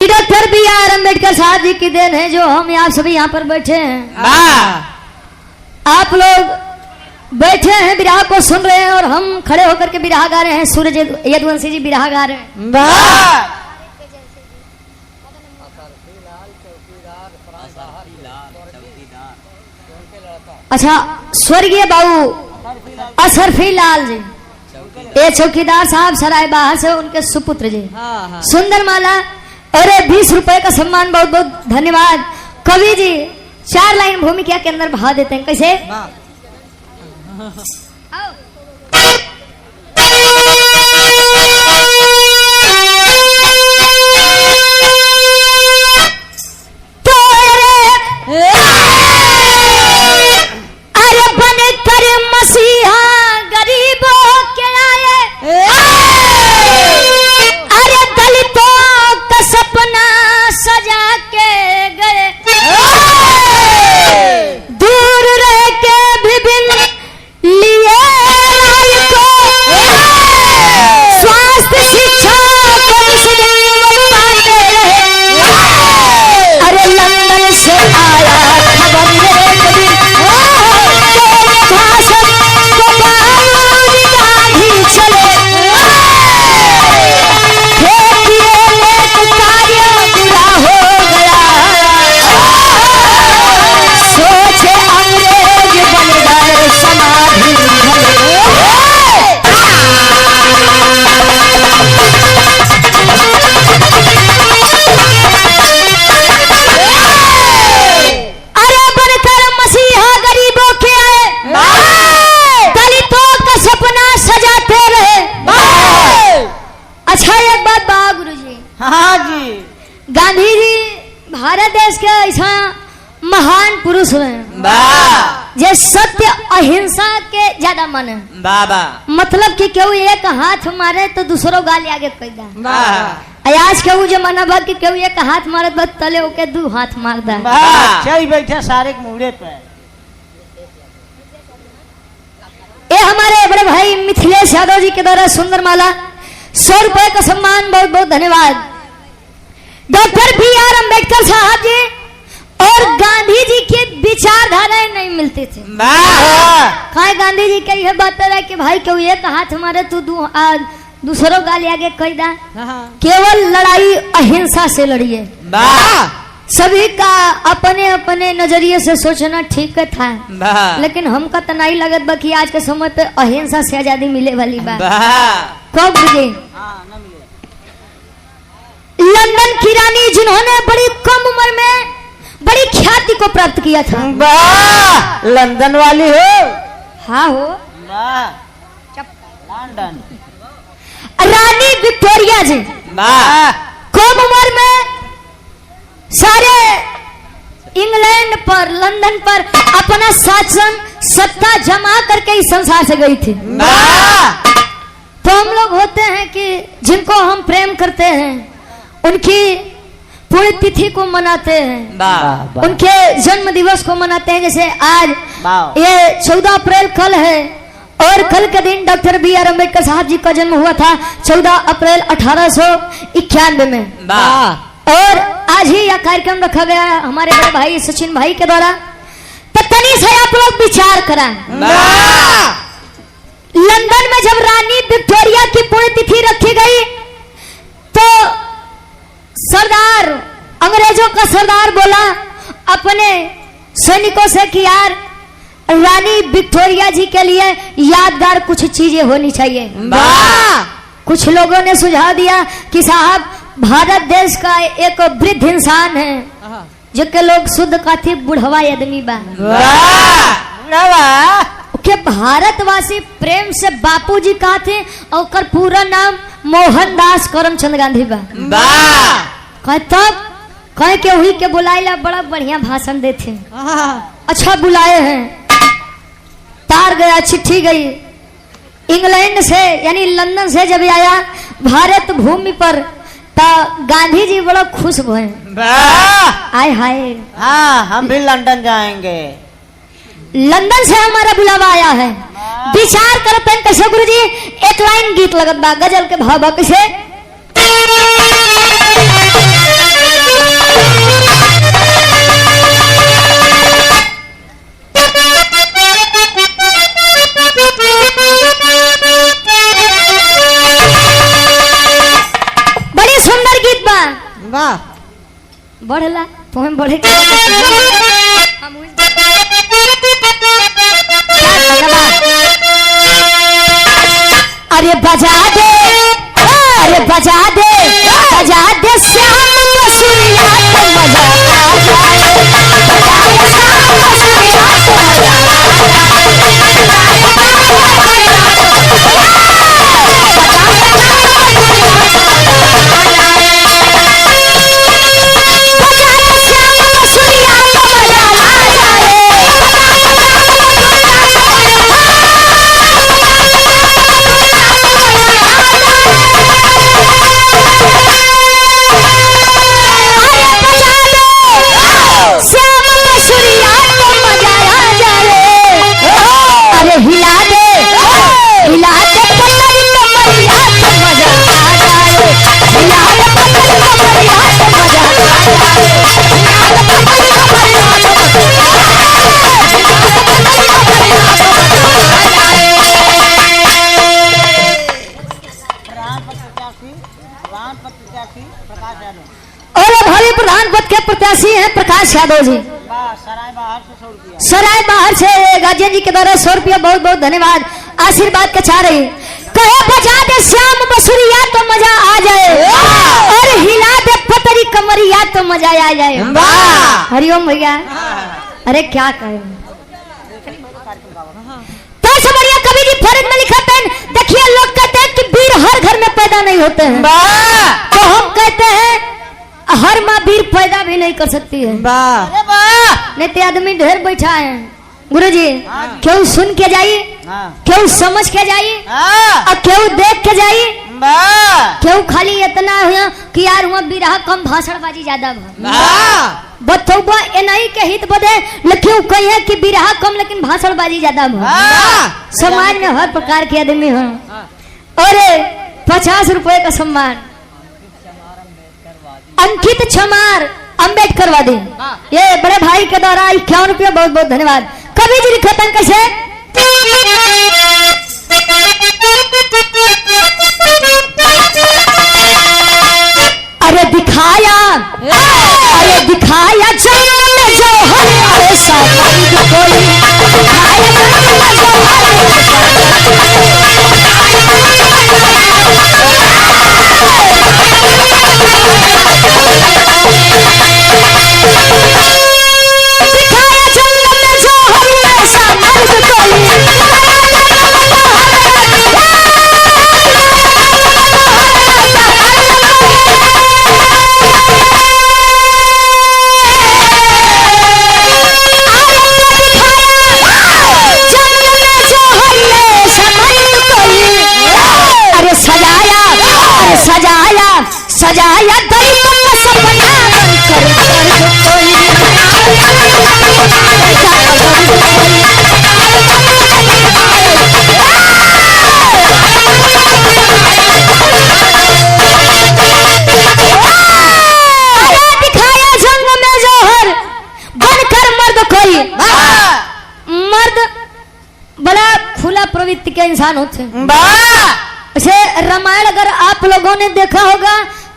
Doctor B आर अम्बेडकर साहब जी की देन है जो हम आप सभी यहाँ पर बैठे हैं। आप लोग बैठे हैं, विरह को सुन रहे हैं और हम खड़े होकर के विरह गा रहे हैं। सूरज यदुवंशी जी विरह गा रहे हैं। अच्छा, स्वर्गीय बाबू असरफी लाल जी, ये चौकीदार साहब सराय बाहर से, उनके सुपुत्र जी सुंदर माला और 20 रुपए का सम्मान। बहुत बहुत धन्यवाद। कवि जी 4 लाइन भूमिका के अंदर बहा देते हैं, कैसे? अरे बन कर मसीहा गरीबों के आए, अरे दलितों का सपना सजा के गए, दूर रह के विभिन्न लिए राय को, स्वास्थ्य शिक्षा को पाते रहे। अरे लंदन से आया खबर एक दिन, भाषण को बारूद गाड़ी चले, कार्य बुरा हो गया, सोचे अंग्रेज बन गए समाधि अरे बनकर मसीहा गरीबों के आए, दलितों का सपना सजाते रहे। अच्छा, एक बात बा गुरुजी। हाँ जी। गांधी जी भारत देश के ऐसा महान पुरुष हैं जे सत्य अहिंसा के ज्यादा माने। बाबा मतलब कि केहू एक हाथ मारे तो दूसरों गाली आगे कह दा। आज केहू जमाना बा कि केहू एक हाथ मारे बस तले ओके 2 हाथ मार दा। चल बैठे सारे मुड़े पे। ये हमारे बड़े भाई मिथिलेश यादव जी के द्वारा सुंदर माला 100 रुपए का सम्मान। बहुत बहुत धन्यवाद। डॉक्टर बी आर अम्बेडकर साहब जी और गांधी जी की विचारधाराएं नहीं मिलती थी। कहा गांधी जी का यह बात है कि भाई क्यों एक हाथ मारे तू दूसरों गाली आगे कह दा। केवल लड़ाई अहिंसा से लड़िए। सभी का अपने अपने नजरिए से सोचना ठीक था, लेकिन हमका तो नहीं लगत बा कि आज के समय पे अहिंसा से आजादी मिले वाली बात कब मुझे। लंदन की रानी जिन्होंने बड़ी कम उम्र में बड़ी ख्याति को प्राप्त किया था। लंदन वाली हो? हाँ हो। लंदन रानी विक्टोरिया जी कम उम्र में सारे इंग्लैंड पर, लंदन पर अपना शासन सत्ता जमा करके इस संसार से गई थी। तो हम लोग होते हैं कि जिनको हम प्रेम करते हैं उनकी पुण्य तिथि को मनाते हैं, उनके जन्म दिवस को मनाते हैं। जैसे आज ये 14 अप्रैल कल है और कल के दिन डॉक्टर बी आर अम्बेडकर साहब जी का जन्म हुआ था 14 अप्रैल 1891 में। और आज ही यह कार्यक्रम रखा गया है हमारे बड़े भाई सचिन भाई के द्वारा। तो तनी से आप लोग विचार करें, लंदन में जब रानी विक्टोरिया की पुण्यतिथि रखी गई तो सरदार, अंग्रेजों का सरदार बोला अपने सैनिकों से कि यार रानी विक्टोरिया जी के लिए यादगार कुछ चीजें होनी चाहिए। कुछ लोगों ने सुझाव दिया कि साहब भारत देश का एक वृद्ध इंसान है जो के लोग शुद्ध काथी बुढ़वा आदमी बा के भारतवासी प्रेम से बापूजी कहते और पूरा नाम मोहनदास करमचंद गांधी बा। तब कह के वही के बुलाएला बड़ा बढ़िया भाषण देते। अच्छा बुलाए हैं, तार गया, चिट्ठी गई इंग्लैंड से यानी लंदन से जब आया भारत भूमि पर तो गांधी जी बड़ा खुश हुए। आए हाय, हाँ हम भी लंदन जाएंगे। लंदन से हमारा बुलावा आया है। विचार करते हैं कैसे गुरुजी। एक लाइन गीत लगत बा, गजल के भाव बा कैसे। वाह बढ़ला तुम्हें बढ़े के हम हुई। अरे बजा दे, अरे बजा दे, बजा दे श्याम बसुरिया तो मजा आ जाए। बजा दे श्याम बसुरिया तो मजा प्रत्याशी है प्रकाश यादव जी। सराय बाहर से 100 रुपया। सराय बाहर से गार्जियन जी के द्वारा 100 रुपया बहुत बहुत धन्यवाद आशीर्वाद का चाह रही। कहे बजा दे श्याम बसुरिया तो मजा आ जाए और हिला दे पतरी कमरिया तो मजा आ जाए। हरिओम भैया। अरे क्या कहे तो से बढ़िया कवि जी फर्ज में लिखा है। देखिए लोग कहते हैं कि वीर हर घर में पैदा नहीं होते हैं, तो हम कहते हैं हर माँ वीर पैदा भी नहीं कर सकती है। नहीं तो आदमी ढेर बैठा है गुरुजी। क्यों सुन के जाइए, क्यों समझ के जाइए और क्यों देख के जाइए, क्यों खाली इतना हुआ कि यार हुआ बिरहा कम भाषणबाजी ज्यादा बतौबा ए नहीं के हित बदे लेकिन कहिए कि बिरहा कम लेकिन भाषणबाजी ज्यादा समाज में हर प्रकार के आदमी है। और 50 रुपए का सम्मान अंकित छमार अम्बेडकर वादी ये बड़े भाई के द्वारा 51 रुपया बहुत बहुत धन्यवाद। कभी जी लिखा था कैसे अरे दिखाया, अरे दिखाया जंगल में जौहर ऐसा कोई सजाया दरिया का सपना दिखाया जंग में जौहर बनकर मर्द कोई। मर्द बड़ा खुला प्रवृत्ति के इंसान होते हैं। रामायण अगर आप लोगों ने देखा होगा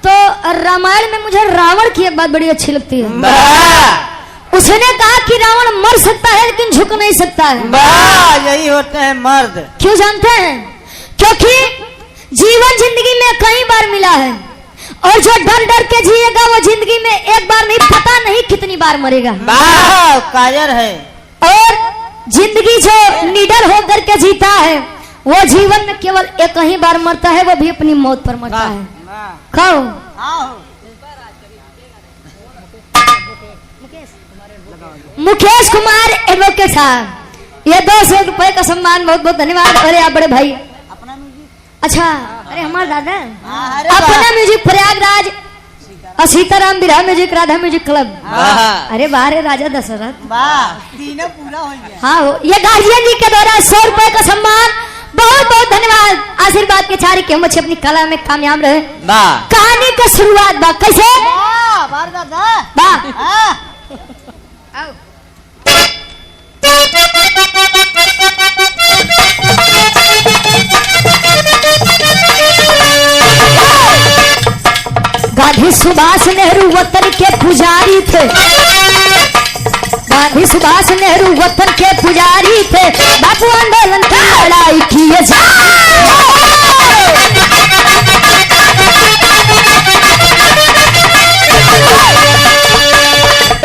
तो रामायण में मुझे रावण की एक बात बड़ी अच्छी लगती है। उसने कहा कि रावण मर सकता है लेकिन झुक नहीं सकता है। यही होते हैं मर्द। क्यों जानते हैं? क्योंकि जीवन जिंदगी में कई बार मिला है और जो डर डर के जिएगा वो जिंदगी में एक बार नहीं पता नहीं कितनी बार मरेगा। कायर है। और जिंदगी जो निडर होकर के जीता है वो जीवन में केवल एक ही बार मरता है, वो भी अपनी मौत पर मरता है। खाओ मुकेश कुमार एडवोकेट साहब ये 200 रुपए का सम्मान बहुत बहुत धन्यवाद। अरे आप बड़े भाई अपना म्यूजिक। अच्छा अरे हमारे दादा अपना म्यूजिक प्रयागराज और सीताराम बिरहा म्यूजिक राधा म्यूजिक क्लब। अरे बाहर राजा दशरथ तीनों पूरा हो गया। हाँ ये गार्जियन जी के द्वारा 100 रुपए का सम्मान बहुत बहुत धन्यवाद आशीर्वाद के चारे के हम अच्छी अपनी कला में कामयाब रहे। कहानी का शुरुआत बा कैसे गांधी सुभाष सुभाष नेहरू वतन के पुजारी थे। गांधी सुभाष नेहरू वतन के पुजारी थे। बापू आंदोलन की लड़ाई किए जा।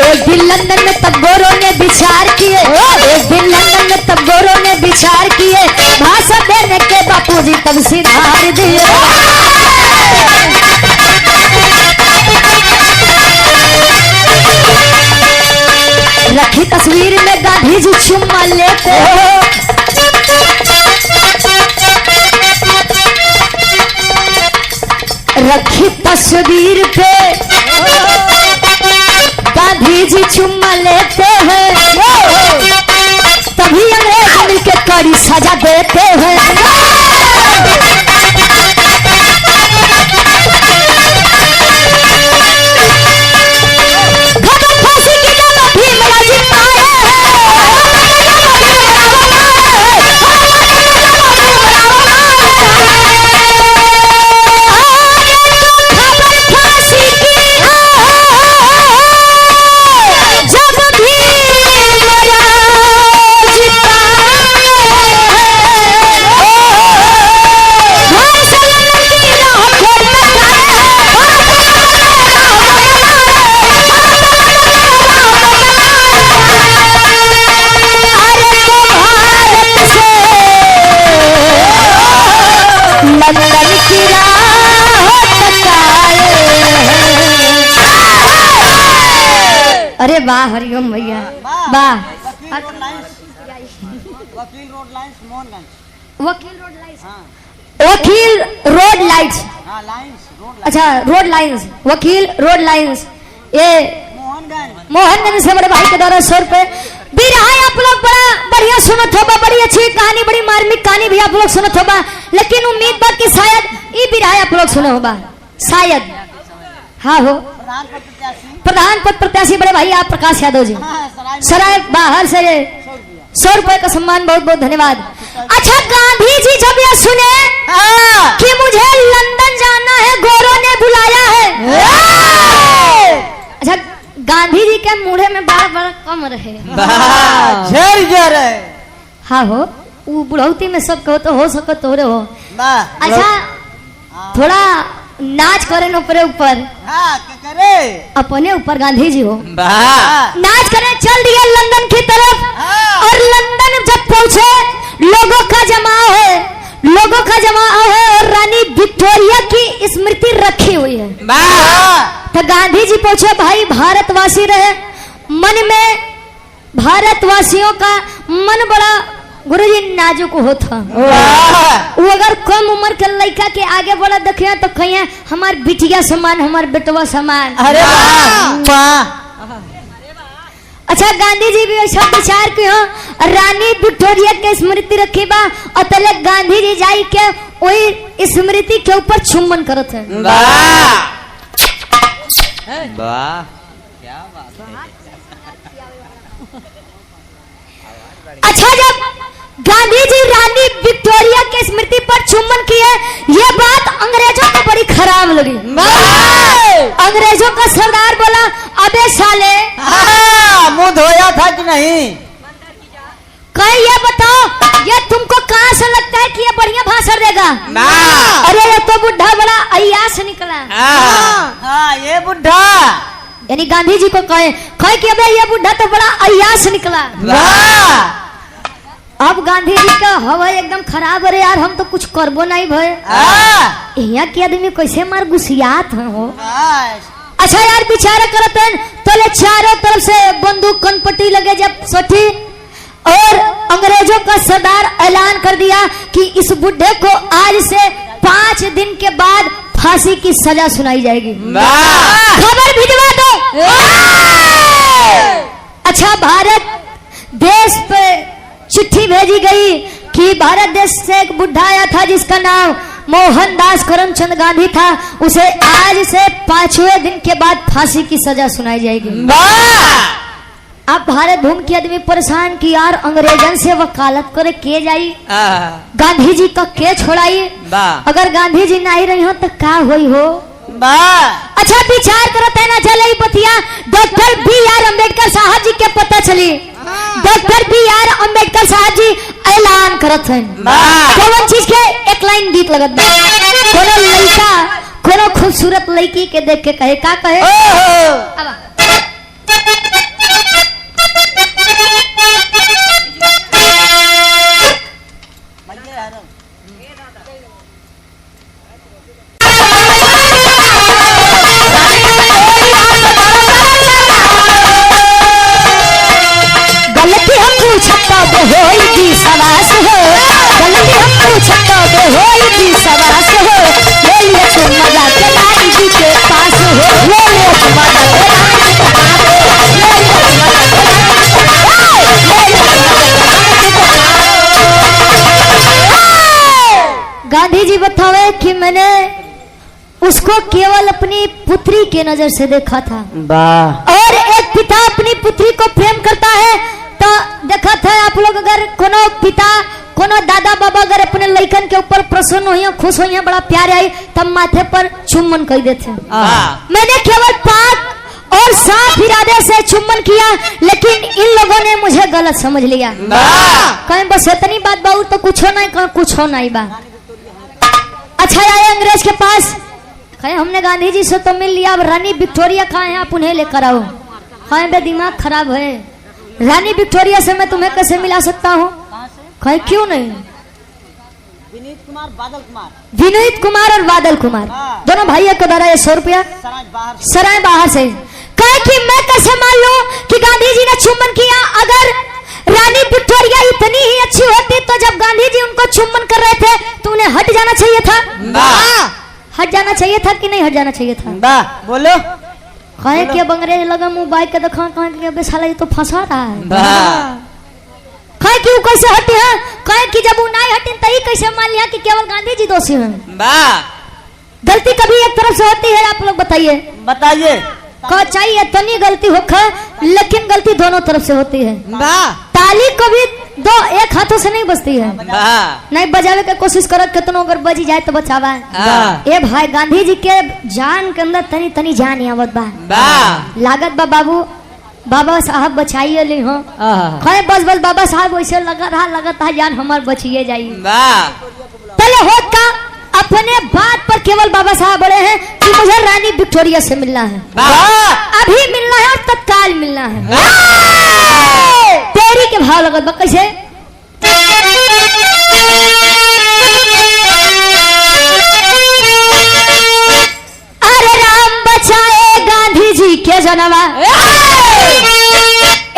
एक दिन लंदन में टैगोरों ने विचार किए। एक दिन लंदन में टैगोरों ने विचार किए। भाषण देने के बापूजी तब सिधार दिए। रखी तस्वीर में गांधी जी चुम्मा लेते। रखी तस्वीर पे गांधी जी चुम्मा लेते हैं। तभी अंग्रेज मिलके कड़ी सजा देते हैं। खत्म फांसी की जगह भीमराव जी आए अरे वाह हरिओम भैया वाह। वकील रोड लाइन्स मोहनगंज। वकील रोड लाइन्स। हाँ वकील रोड लाइन्स। हाँ लाइन्स रोड अच्छा रोड लाइन्स वकील रोड लाइन्स ये मोहनगंज से बड़े भाई के द्वारा 100 रुपए बिरहा। आप लोग बड़ा बढ़िया सुनत होगा। बड़ी अच्छी कहानी बड़ी मार्मिक कहानी भी आप लोग सुनत होगा। लेकिन उम्मीद बा कि शायद ये बिरहा आप लोग सुने होगा शायद। हाँ हो प्रधान पद प्रत्याशी बड़े भाई आप प्रकाश यादव जी सराय बाहर से 100 रुपए का सम्मान। बहुत बहुत धन्यवाद। अच्छा गांधी जी जब ये सुने कि मुझे लंदन जाना है गोरों ने बुलाया है। अच्छा गांधी जी के मुंह में बार बार कम रहे। हाँ हो वो बुढ़ौती में सब कहो तो हो सको तोरे हो। अच्छा थोड़ा नाच करे न ऊपर अपने ऊपर गांधी जी हो नाच करे। चल दिए लंदन की तरफ और लंदन जब पहुंचे लोगों का जमाव है। लोगों का जमाव है और रानी विक्टोरिया की स्मृति रखी हुई है। तो गांधी जी पहुंचे भाई भारतवासी रहे मन में। भारतवासियों का मन बड़ा गुरुजी नाजुक होता। वो अगर कम उम्र के लड़का के आगे बढ़ा देखे तो कहिए हमार बिटिया समान हमार बेटवा समान। अरे अच्छा गांधी जी भी ऐसा विचार के हो रानी विक्टोरिया के स्मृति रखी बा और तले गांधी जी जाई के वही स्मृति के ऊपर चुम्बन करत है। अच्छा जब गांधी जी रानी विक्टोरिया के स्मृति पर चुम्बन किए ये बात अंग्रेजों को बड़ी खराब लगी। अंग्रेजों का सरदार बोला अबे साले मुंह धोया था कि नहीं। कहीं ये बताओ ये तुमको कहाँ से लगता है कि ये बढ़िया भाषण देगा। अरे ये तो बुढ़ा बड़ा अय्यास निकला। ये बुढ़ा यानी गांधी जी को कहे कि अबे ये बुढ़ा तो बड़ा अय्यास निकला। अब गांधी जी का हवा एकदम खराब। अरे यार हम तो कुछ करबो नहीं भय। यहाँ के आदमी कैसे मार गुस्सियात हो। अच्छा यार बिचारा करते हैं तो ले चारों तरफ से बंदूक कनपट्टी लगे जब सठी और अंग्रेजों का सरदार ऐलान कर दिया कि इस बुढ़े को आज से 5 दिन के बाद फांसी की सजा सुनाई जाएगी। खबर भिजवा दो। अच्छा भारत देश पे चिट्ठी भेजी गई कि भारत देश से एक बुढ़ा आया था जिसका नाम मोहनदास करमचंद गांधी था। उसे आज से 5वें दिन के बाद फांसी की सजा सुनाई जाएगी। अब भारत भूमि के आदमी परेशान की यार अंग्रेजन से वकालत करे के जाई गांधी जी का के छोड़ाई। अगर गांधी जी नहीं रही हो तो क्या हुई हो। वाह अच्छा विचार करते ना चले बतिया डॉक्टर बी आर अम्बेडकर साहब जी के पता चली डॉक्टर बी आर अम्बेडकर साहब जी ऐलान करत हैं कौन चीज के एक लाइन गीत लगत बा कोनो लड़का कोनो खूबसूरत लड़की के देख के कहे का कहे अब गलती हम पूछता वो होई सवास हो गलती हम पूछता वो होई सवास हो ले ले तुम मजा के रानी जी के पास हो ले ले तुम मजा के रानी जी के पास हो ले ले तुम मजा गांधी जी बतावे कि मैंने उसको केवल अपनी पुत्री के नजर से देखा था वाह और एक पिता अपनी पुत्री को प्रेम करता है तो देखा था आप लोग अगर कोनो पिता कोनो दादा बाबा अगर अपने लड़कन के ऊपर प्रसन्न हुई खुश हुई बड़ा प्यार आई तब माथे पर चुम्बन कर देते मैंने केवल पाक और साफ इरादे से चुम्बन किया लेकिन इन लोगों ने मुझे गलत समझ लिया कहीं बस इतनी बात बाबू तो कुछ हो नहीं कुछ हो नहीं बा अच्छा आए अंग्रेज के पास कहे हमने गांधी जी से तो मिल लिया अब रानी विक्टोरिया कहाँ है आप उन्हें लेकर आओ कहे बे दिमाग खराब है रानी विक्टोरिया से मैं तुम्हें कैसे मिला सकता हूँ कहे क्यों नहीं विनीत कुमार बादल कुमार विनीत कुमार और बादल कुमार दोनों भाइयों को दरा 100 रुपया सराय बाहर से कहे कि मैं कैसे मान लूं कि गांधी जी ने चुम्बन किया अगर रानी विक्टोरिया इतनी ही अच्छी होती तो जब गांधी जी उनको चुम्बन कर रहे थे तो उन्हें हट जाना चाहिए था हट जाना चाहिए था कि नहीं हट जाना चाहिए था वाह बोलो कहे कि अब अंग्रेज लगा मुंह बाइक के देखा कहे कि अबे साला ये तो फंसा रहा है कहे कि वो कैसे हटे हैं कहे कि जब वो नहीं हटे तभी कैसे मान लिया कि केवल गांधी जी दोषी हैं वाह गलती कभी एक तरफ से होती है आप लोग बताइए बताइए कहा चाहिए तनी गलती हो लेकिन गलती दोनों तरफ से होती है वाह ताली कभी दो एक हाथों से नहीं बजती है वाह नहीं बजावे की कोशिश करो कितनों अगर बजी जाए तो बचावा ए भाई गांधी जी के जान के अंदर तनी तनी जान आवत बा वाह लागत बा बाबू बाबा साहब बचाइए ली हो खैर बस बस बाबा साहब वैसे लगा रहा लगता है जान हमार बचिए जाइए वाह पहले होत का अपने बात पर केवल बाबा साहब बड़े हैं कि मुझे रानी विक्टोरिया से मिलना है वाह अभी मिलना है और तत्काल मिलना है तेरी के भाव लगत बा कैसे अरे राम बचाए गांधी जी के जनवा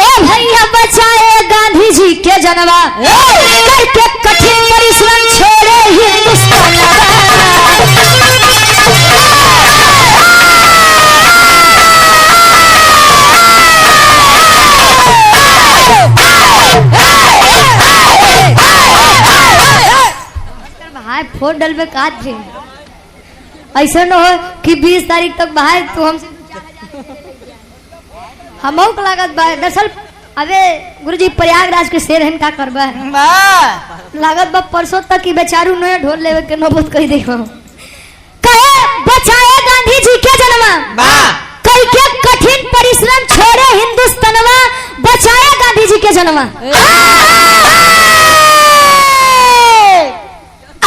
ए भैया बचाए गांधी जी के जनवा करके कठिन परिश्रम छोड़े हिंदुस्तान भाई फोन डल में काट थे ऐसा न हो कि 20 तारीख तक बाहर तो हमसे हम लागत बा दरअसल अबे गुरुजी प्रयागराज के शेर हैं का करबा लागत बा परसों तक की बेचारू नया ढोल लेवे के नौबत कह दे कहे बचाए गांधी जी के जन्मा कई के कठिन परिश्रम छोड़े हिंदुस्तानवा बचाए गांधी जी के जन्मा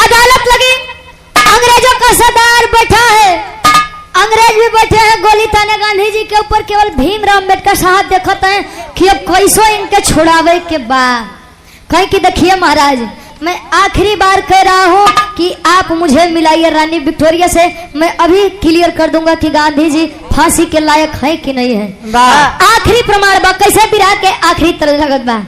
अदालत लगी अंग्रेजों का सरदार बैठा है अंग्रेज भी बैठे हैं गोली ताने गांधी जी के ऊपर केवल भीमराव अम्बेडकर साहब देखते हैं कि अब कैसो इनके छुड़ावे के बाद कहीं कि देखिए महाराज मैं आखिरी बार कह रहा हूँ कि आप मुझे मिलाइए रानी विक्टोरिया से मैं अभी क्लियर कर दूंगा कि गांधी जी फांसी के लायक है कि नहीं है आखिरी प्रमाण बा कैसे बिरा के आखिरी तरह लगत बा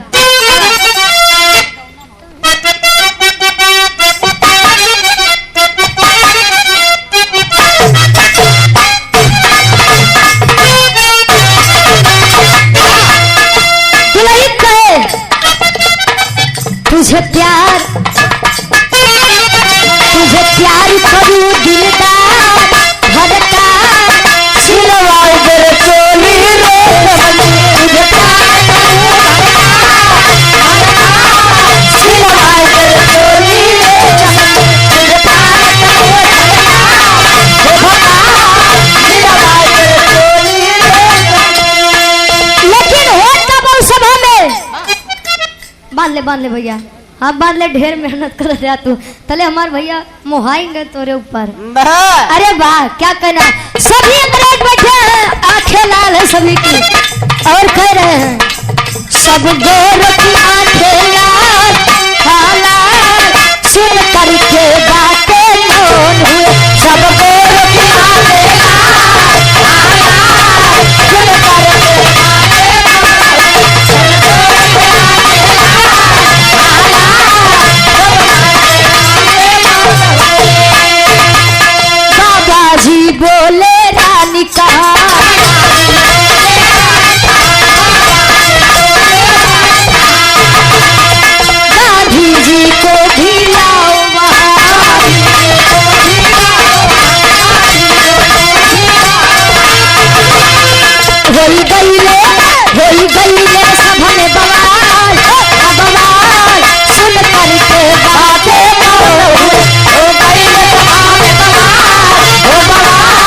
तुझे प्यार करूं दिलदार भड़कार सिलवाओ तेरे चोली रे तुझे प्यार करूं सिलवाओ तेरे चोली रे तुझे प्यार करूं बांध ले भैया, हाँ बांध ले, ढेर मेहनत कर रहा तू, तले हमारे भैया मोहाएंगे तोरे ऊपर। वाह अरे वाह क्या कहना, सभी अंग्रेज बैठे हैं, आंखें लाल है सभी की, और कह रहे हैं सब गोर की आंखें लाल, लाल सुन करके बातें मौन हुए, सब गोर की आंखें लाल, लाल सुन करके बाबाजी बोले रानी कहा, गांधी जी को भी लाओ वहाँ, होई गई ले सबने बवाल, बवाल सुन करके बातें मौन, हो गई ले सबने बवाल,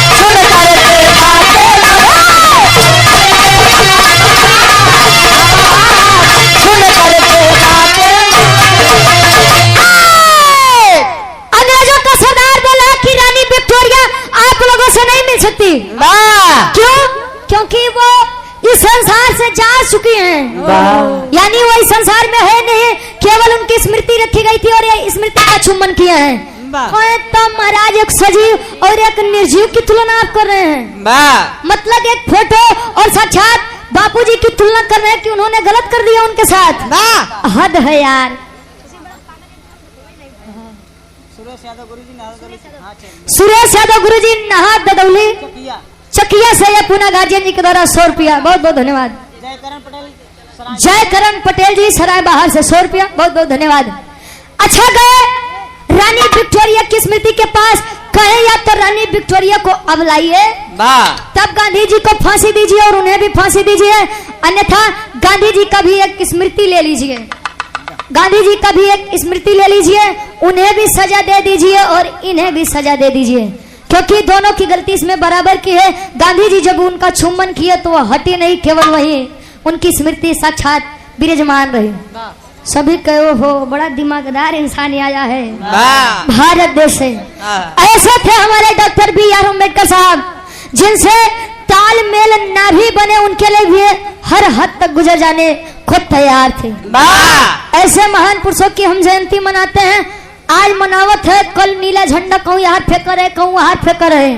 बवाल सुन करके बातें मौन, सुन करके बातें मौन। अंग्रेजों का सरदार बोला कि रानी विक्टोरिया आप लोगों से नहीं मिल सकती। वाह क्यों? क्योंकि वो इस संसार से जा चुकी हैं, यानी वो इस संसार में है नहीं, केवल उनकी स्मृति रखी गई थी और ये स्मृति का चुम्बन किया है। तो महाराज एक सजीव और एक निर्जीव की तुलना आप कर रहे हैं, वाह मतलब एक फोटो और साक्षात बापूजी की तुलना कर रहे हैं कि उन्होंने गलत कर दिया उनके साथ। वाह हद है यार। सुरेश यादव गुरुजी नहात ददौली चकिया से या पुनः गार्जियन जी के द्वारा 100 रुपया, बहुत बहुत धन्यवाद। जय करण पटेल जी सराय बाहर से 100 रुपया, बहुत बहुत धन्यवाद। अच्छा गए रानी विक्टोरिया की स्मृति के पास, कहे या तो रानी विक्टोरिया को अब लाइए, तब गांधी जी को फांसी दीजिए और उन्हें भी फांसी दीजिए, अन्यथा गांधी जी का भी एक स्मृति ले लीजिए, गांधी जी का भी एक स्मृति ले लीजिए, उन्हें भी सजा दे दीजिए और इन्हें भी सजा दे दीजिए, क्योंकि दोनों की गलती इसमें बराबर की है। गांधी जी जब उनका चुम्बन किए तो वह हटी नहीं, केवल वही उनकी स्मृति साक्षात विराजमान रही। सभी कहो हो बड़ा दिमागदार इंसान आया है भारत देश से। ऐसे थे हमारे डॉक्टर बी.आर. अम्बेडकर साहब, जिनसे तालमेल ना भी बने उनके लिए भी हर हद तक गुजर जाने खुद तैयार थे। ऐसे महान पुरुषों की हम जयंती मनाते हैं, आज मनावत है, कल नीला झंडा कहूँ यहाँ फेंक रहे, कहूँ वहाँ फेंक रहे,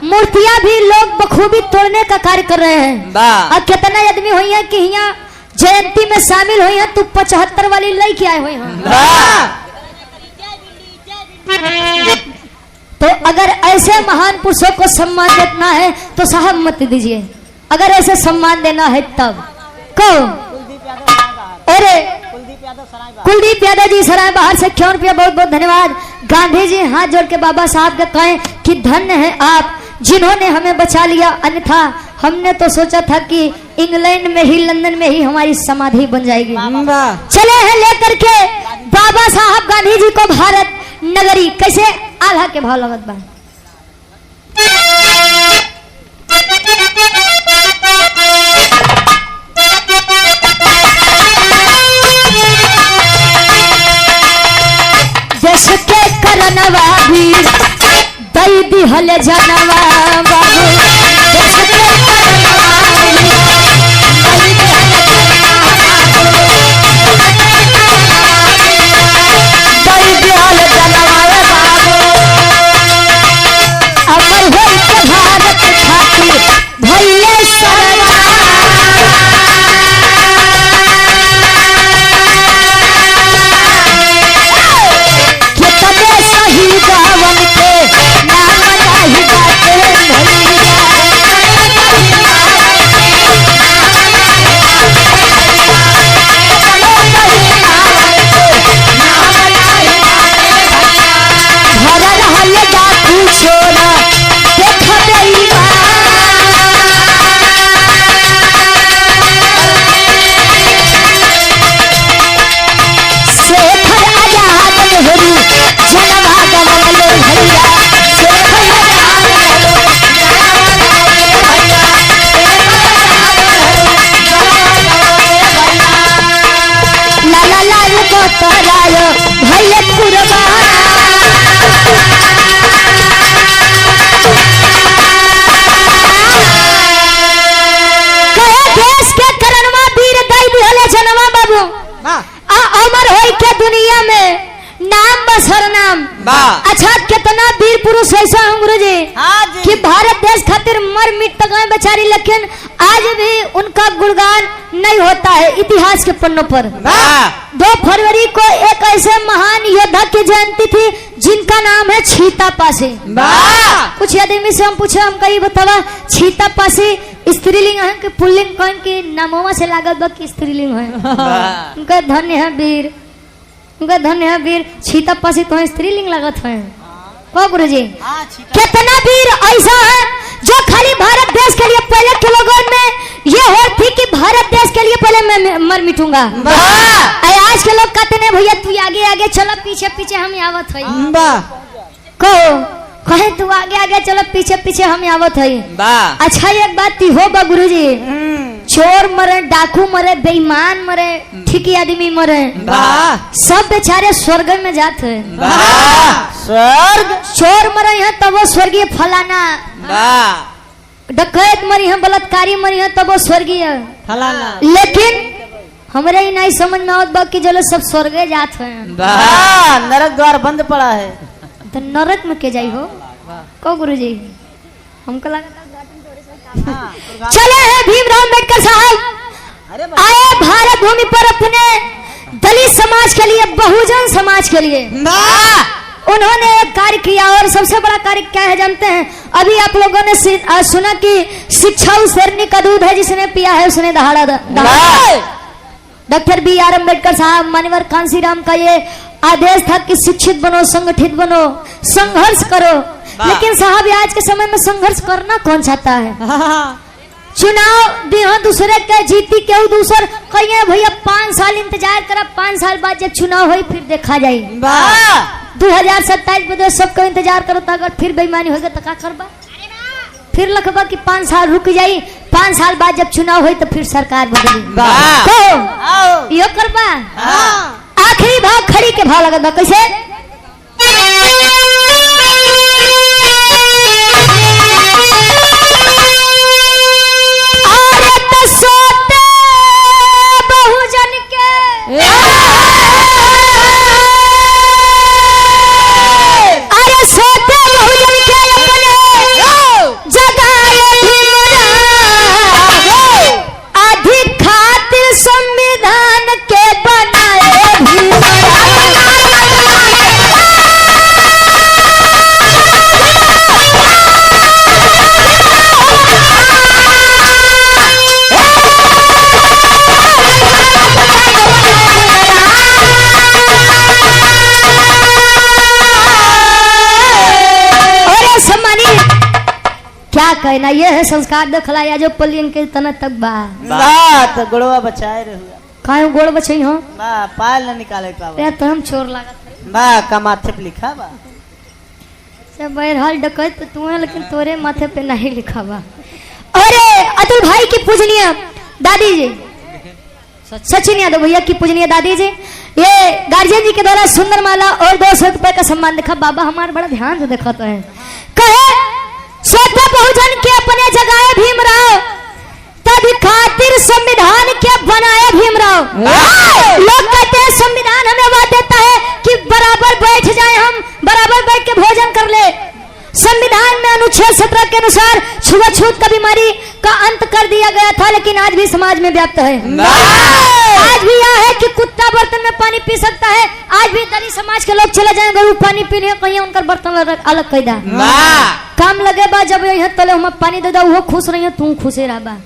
मूर्तियाँ भी लोग बखूबी तोड़ने का कार्य कर रहे हैं। और कितना आदमी हुई है कि यहाँ जयंती में शामिल हुई है, तो 75 वाली लई के आए हुए हैं। तो अगर ऐसे महान पुरुषों को सम्मान देना है तो साहब मत दीजिए, अगर ऐसे सम्मान देना है तब कहो। अरे कुलदीप यादव जी सराय बाहर से 100 रुपया, बहुत बहुत धन्यवाद। गांधी जी हाथ जोड़ के बाबा साहब के कहें कि धन्य है आप जिन्होंने हमें बचा लिया, अन्यथा हमने तो सोचा था कि इंग्लैंड में ही, लंदन में ही हमारी समाधि बन जाएगी। चले हैं लेकर के बाबा साहब गांधी जी को भारत नगरी। कैसे आल्हा के भाव लगत बा, देश के करनवा वीर दई दिहल जनवा बाबू, देश के करनवा वीर दई दिहल जनवा बाबू, अमर होई के भारत खातिर भइले सरवा, शहीदावन के नाम जाहि बाटे भैया। पुरुष ऐसा हूँ गुरु जी हाँ जी कि भारत देश खातिर मर मिट तक गए बेचारी, लेकिन आज भी उनका गुणगान नहीं होता है इतिहास के पन्नों पर। 2 फरवरी को एक ऐसे महान योद्धा की जयंती थी जिनका नाम है छीता पासी। कुछ आदमी से हम पूछे, हम कहीं बतावा छीता पासी स्त्रीलिंग है कि पुल्लिंग कौन की नामों से लागत बा कि स्त्रीलिंग है। उनका धन्य है वीर, उनका धन्य है वीर। छीता पासी तो स्त्रीलिंग लागत है को गुरु जी। कितना वीर ऐसा है जो खाली भारत देश के लिए पहले के लोगों में ये हो थी कि भारत देश के लिए पहले मैं मर मिटूंगा। आज के लोग कहते हैं भैया तू आगे आगे चलो पीछे पीछे हम आवत है। कहे तू आगे आगे चलो पीछे पीछे हम आवत है। अच्छा एक बात हो बा गुरु जी, चोर मरे, डाकू मरे, बेईमान मरे, ठीक आदमी मरे, सब बेचारे स्वर्ग में जाते हैं। स्वर्ग चोर मरे हैं तब वो स्वर्गीय फलाना, डकैत मरी है, बलात्कारी मरी है तब वो स्वर्गीय फलाना। लेकिन हमारे ही नहीं समझ में आवत बा कि जलो सब स्वर्गे जाते हैं। नरक द्वार बंद पड़ा है तो नरक में के जाई हो को गुरु जी। हमको लगा चले हैं भीमराव अम्बेडकर साहब आए भारत भूमि पर अपने दलित समाज के लिए, बहुजन समाज के लिए उन्होंने एक कार्य किया और सबसे बड़ा कार्य क्या है जानते हैं? अभी आप लोगों ने सुना कि शिक्षा उस शेरनी का दूध है जिसने पिया है उसने दहाड़ा। Doctor B.R. अम्बेडकर साहब, मान्यवर कांसीराम का ये आदेश था कि शिक्षित बनो, संगठित बनो, संघर्ष करो। लेकिन साहब आज के समय में संघर्ष करना कौन चाहता है? चुनाव दिहो दूसरे के, जीती केहू दूसर कहिए भैया 5 साल इंतजार करा, 5 साल बाद जब चुनाव हो फिर देखा जाये। 2027 में सबको इंतजार करो, अगर फिर बेईमानी होगा तो क्या करबा? फिर लखबा कि 5 साल रुक जाई, 5 साल बाद जब चुनाव हो तो फिर सरकार बदली तो यो करबा। आखिरी भाग खड़ी के भाव लगत बा कैसे? बहुजन के अरे सोते बहुजन के अपने जगाए अधिक खातिर संविधान के बनाए क्या कहना, ये है संस्कार दखलाया जो पलियन के तना तक बात गोड़वा बचाए रहुआ काहे गोड़ बचई हो पायल न निकाले पावा तो हम चोर लागत बा का माथे पे लिखा बा सब बहरहाल डकैत तो तू है लेकिन तोरे माथे पे नहीं लिखा बा। अरे अतुल भाई की पूजनीय दादी जी, सचिन यादव भैया की पूजनीय दादी जी, ये गार्जियन जी के द्वारा सुंदर माला और 200 रुपए का सम्मान देखा। बाबा हमारे बड़ा ध्यान से देखा तो है। कहे सोते बहुजन के अपने जगाए भीमराव, तभी खातिर संविधान के बनाए भीमराव। लोग कहते हैं संविधान हमें वह देता है कि बराबर बैठ जाए, हम बराबर बैठ के भोजन कर ले। संविधान में अनुच्छेद 17 के अनुसार छुआछूत का बीमारी का अंत कर दिया गया था, लेकिन आज भी समाज में व्याप्त है। आज भी यह है कि कुत्ता बर्तन में पानी पी सकता है। आज भी दलित समाज के लोग चले जाएंगे वो पानी पीने, कहीं उनका बर्तन अलग कर दा काम लगे बा। जब यहाँ तले हम पानी दे दो वो खुश रही है, तू खुशे रह बा।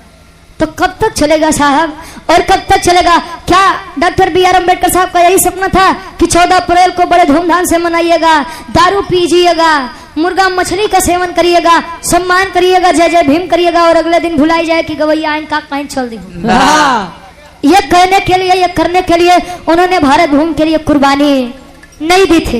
तो कब तक चलेगा साहब, और कब तक चलेगा? क्या डॉक्टर B.R. अम्बेडकर साहब का यही सपना था कि 14 अप्रैल को बड़े धूमधाम से मनाइएगा, दारू पीजिएगा, मुर्गा मछली का सेवन करिएगा, सम्मान करिएगा, जय जय भीम करिएगा, और अगले दिन भुलाई जाए कि गवैया इनका कहीं चल दी। ये कहने के लिए, ये करने के लिए उन्होंने भारत भूमि के लिए कुर्बानी नहीं दी थी।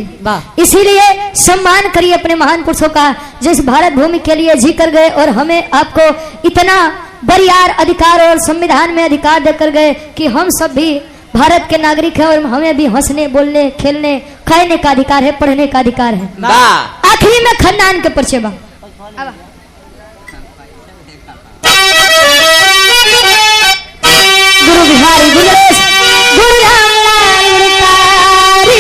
इसीलिए सम्मान करिए अपने महान पुरुषों का जो इस भारत भूमि के लिए जी कर गए और हमें आपको इतना बरियार अधिकार और संविधान में अधिकार देकर गए कि हम सब भी भारत के नागरिक हैं और हमें भी हंसने, बोलने, खेलने, खाने का अधिकार है, पढ़ने का अधिकार है। आखिरी में खन्नान के परिचय बा गुरु बिहारी गुजरेश गुरु रामलाल गुरुकारी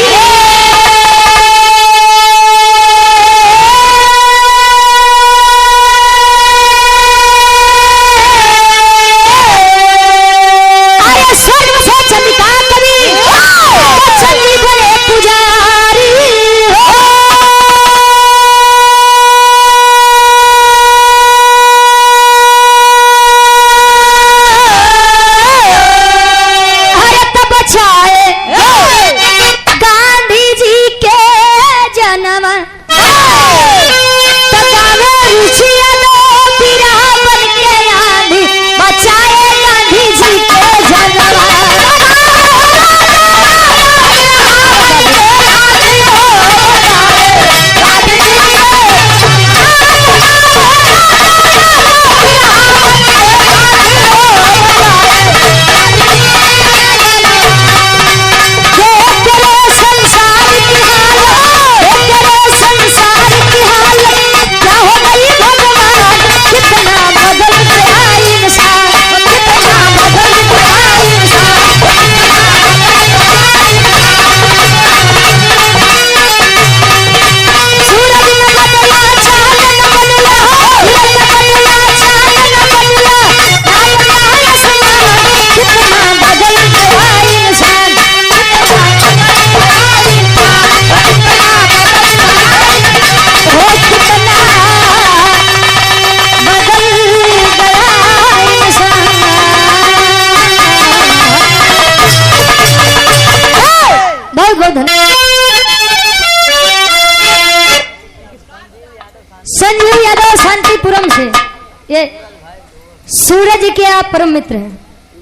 सूरज जी के आप परम मित्र हैं।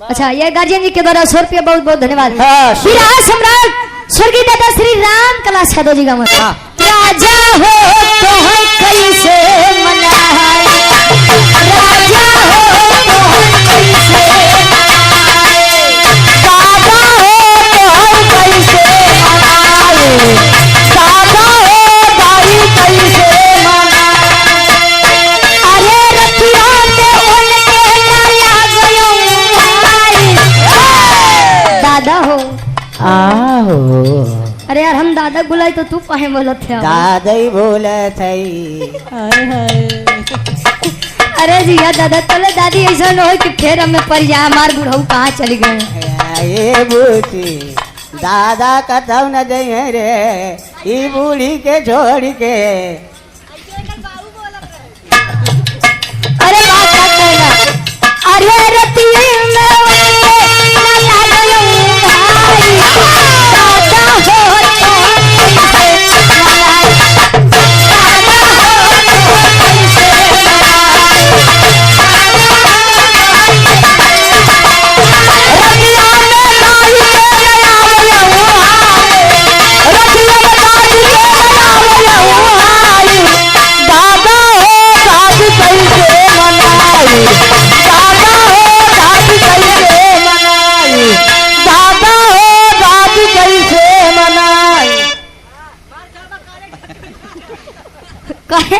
अच्छा, ये गार्जियन जी के द्वारा 100 रुपया बहुत बहुत धन्यवाद। हाँ, विराट सम्राट स्वर्गीय दादा श्री राम कलाश यादव जी का मत। हाँ। राजा हो तो हम कैसे मनाए, राजा हो तो हम कैसे मनाए, दादा हो तो हम कैसे मनाए, दादा हो भाई कैसे मनाए। अरे रतिया में उनके लाया गयो भाई, दादा हो। आओ अरे यार हम दादा बुलाए तो तू काहे बोलत है? दादाई बोलत है। अरे जी यार दादा तले दादी ऐसा न हो कि फिर हमें पर या हमार बुढ़ऊ कहाँ चली गए। ये बूटी दादा कतौ न दे रे ई बूढ़ी के छोड़ के। अरे बात क्या कहना, अरे रतिया में उनके लाया गयो भाई, दादा हो तो हम कैसे मनाए, दादा हो तो हम कैसे मनाए। रतिया में दाई के लाया गयो भाई, रतिया में दाई के लाया गयो भाई, दादा हो दादी कैसे मनाई, दादा हो दादी कैसे मनाई, दादा हो दादी कैसे मनाई। कहे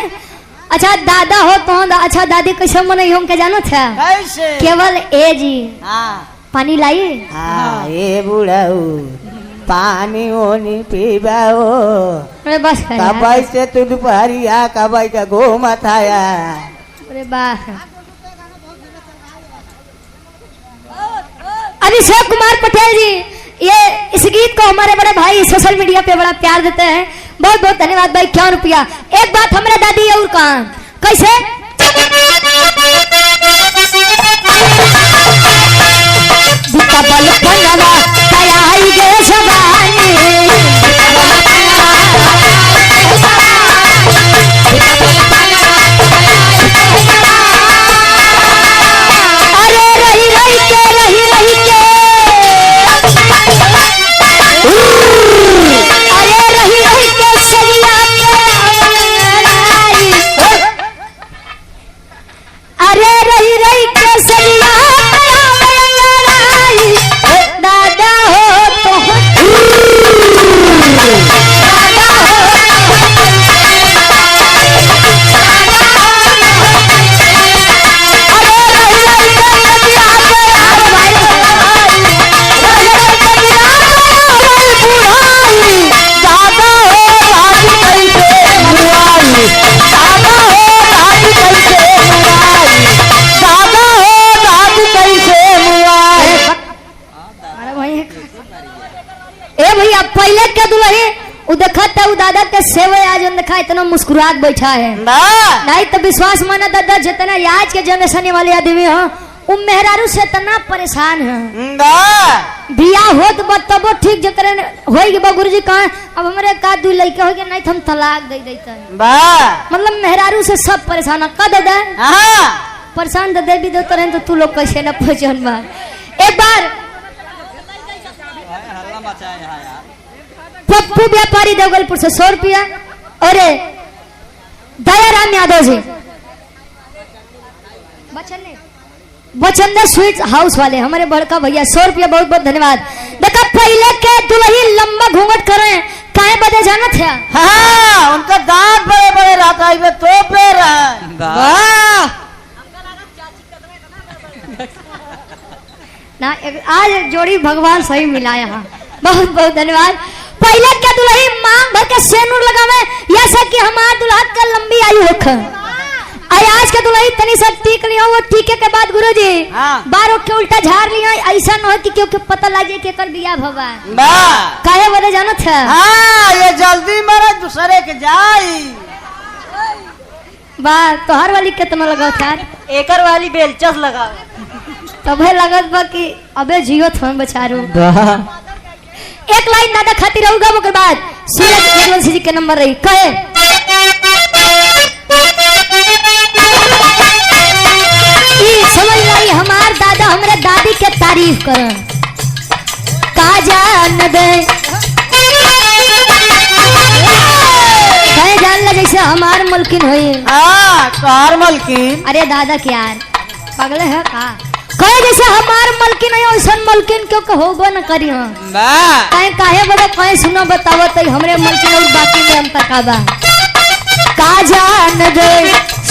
अच्छा दादा हो तो अच्छा दादी कैसे मनाई हम के जानो था? कैसे? केवल ए जी हाँ पानी लाई। हाँ ये बुढ़ऊ पानी ओनी पीबाओ। अरे बस कर यार। कबाई से तू दोपहरिया कबाई का घूमत आया। अरे वाह। अभिषेक कुमार पटेल जी ये इस गीत को हमारे बड़े भाई सोशल मीडिया पे बड़ा प्यार देते हैं, बहुत बहुत धन्यवाद भाई। 51 रुपया। एक बात हमारे दादी और कहा कैसे तैयारी गे जवानी, अरे रही रही के रही रही के, अरे रही रही के सरिया आई, अरे रही रही के सरिया आई, दादा हो तो पहले के दुल्हे उ देखत उ दादा के सेवे आज देखा इतना मुस्कुरात बैठा है नहीं तो विश्वास माना दादा जितना आज के जनरेशन वाले आदमी हो उ मेहरारू से इतना परेशान है। बियाह होत बतबो ठीक जकरे होई के गुरुजी कहा अब हमरे का दू लइका हो गया नहीं तो हम तलाक दे देता है। मतलब मेहरारू से सब परेशान है का दादा। परेशान तो दे भी दो तरह तो तू लोग कैसे न पहचान बा। एक बार पप्पू व्यापारी देवगलपुर से 100 रुपया और दयाराम यादव जी बचंदा स्वीट हाउस वाले हमारे बड़का भैया 100 रुपया बहुत बहुत धन्यवाद। देखा पहले के दुल्ही लंबा घूंघट करे काहे बदे जाना था। हाँ उनका दांत बड़े बड़े रहता है तो पे ना आज जोड़ी भगवान सही मिला यहाँ बहुत बहुत धन्यवाद। पहले के दुल्ही मांग भर के सेनूर लगावे ऐसा कि हमार दुल्हा का लंबी आयु होख। आज के दुल्ही तनी सा टीक लिया वो टीके के बाद गुरुजी बार के उल्टा झाड़ लिया ऐसा न हो कि क्योंकि पता लगे कि कर बिया भवा काहे बदे जानो था। ये जल्दी मरे दूसरे के जाई वाह तोहर वाली कितना लगा था एकर वाली बेलचस लगा तबे लगत बा कि अबे जियो थन बचारू। एक लाइन दादा खाती रहूंगा वो के बाद सूरज जी के नंबर रही कहे ई समझ लाई हमार दादा हमरे दादी के तारीफ कर का जान दे कहे जान ले जैसे हमार मलकिन होई कार मलकिन। अरे दादा क्या यार पगले है का कहे जैसे हमार मलकिन है वैसा मलकिन क्यों होबो न करी हो कहे काहे बड़े कहे सुनो बताओ तो हमरे मलकिन और बाकी में अंतर का बा का जान दे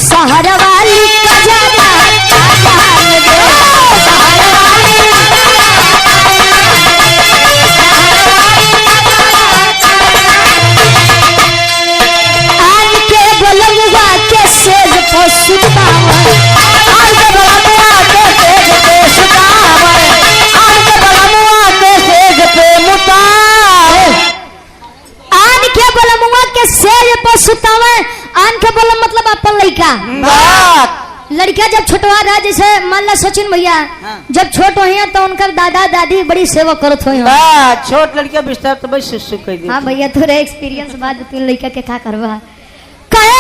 शहर वाली का जाना का जान दे शहर वाली आज के बोलवा के सेज पसुतावा आज के बोलवा के सेज पसुतावा आज के बोलवा के सेज पे मुतावा आन के बोलवा के सेज पसुतावा आन के बोल मतलब अपन लड़का लड़का जब छोटवा रहा जैसे मान ला सचिन भैया जब छोट हो तो उनका दादा दादी बड़ी सेवा करत हो छोट लड़का बिस्तर तो बस सुसु कर दी। हाँ भैया थोड़े एक्सपीरियंस बाद तू लड़का के का करवा कहे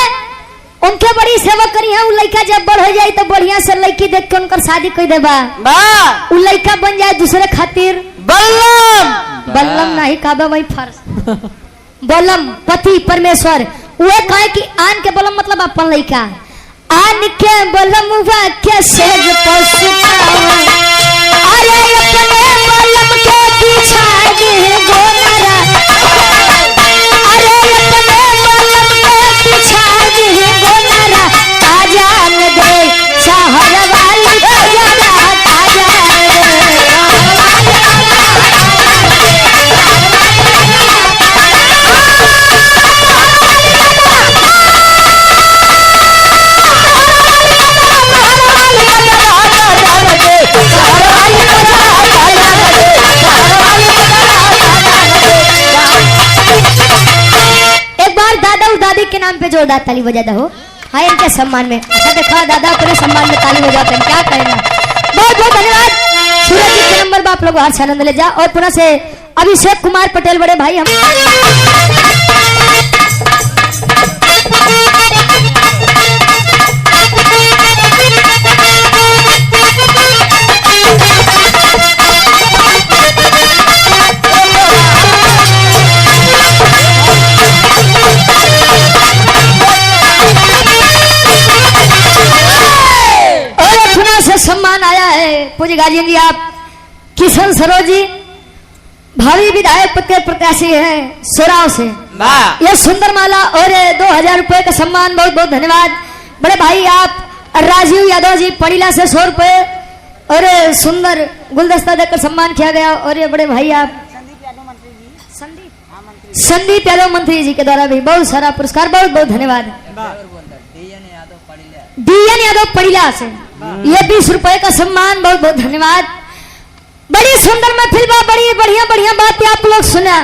उनके बड़ी सेवा करी है। उ लड़का जब बड़ हो जाए तो बढ़िया से लड़की देख के उनकर शादी कर देबा उ लड़का बन जाए दूसरे खातिर बल्लम बल्लम नहीं काबा वही फर्ज बल्लम पति परमेश्वर वो कहे कि आन के बलम मतलब अपन लड़का आन के बलम के सेज पसुतावा अरे अपने बलम के पीछा दे गोनरा अरे अपने बलम के पीछा दे गोनरा का जान दे शहर वाली का जाना का जान दादी के नाम पे जोरदार ताली बजा दो हाँ इनके सम्मान में। अच्छा देखो दादा अपने सम्मान में ताली बजाते हैं क्या कहना। बहुत बहुत धन्यवाद। सूरज जी के नंबर पर आप लोग हर्ष आनंद ले जा और पुनः से अभिषेक कुमार पटेल बड़े भाई हम सम्मान आया है पूज्य गार्जियन जी आप किशन सरोज जी भावी विधायक पद के प्रत्याशी हैं सोराव से ये सुंदर माला और 2000 रुपए का सम्मान बहुत बहुत धन्यवाद। बड़े भाई आप राजीव यादव जी पड़ीला से 100 रुपए और सुंदर गुलदस्ता देकर सम्मान किया गया। और ये बड़े भाई आप संदीप यादव मंत्री जी के द्वारा भी बहुत सारा पुरस्कार बहुत बहुत धन्यवाद। डीएन यादव पड़ीला से ये 20 रुपए का सम्मान बहुत बहुत धन्यवाद। बड़ी सुंदर महफिल बा बड़ी बढ़िया बढ़िया बात आप लोग सुना।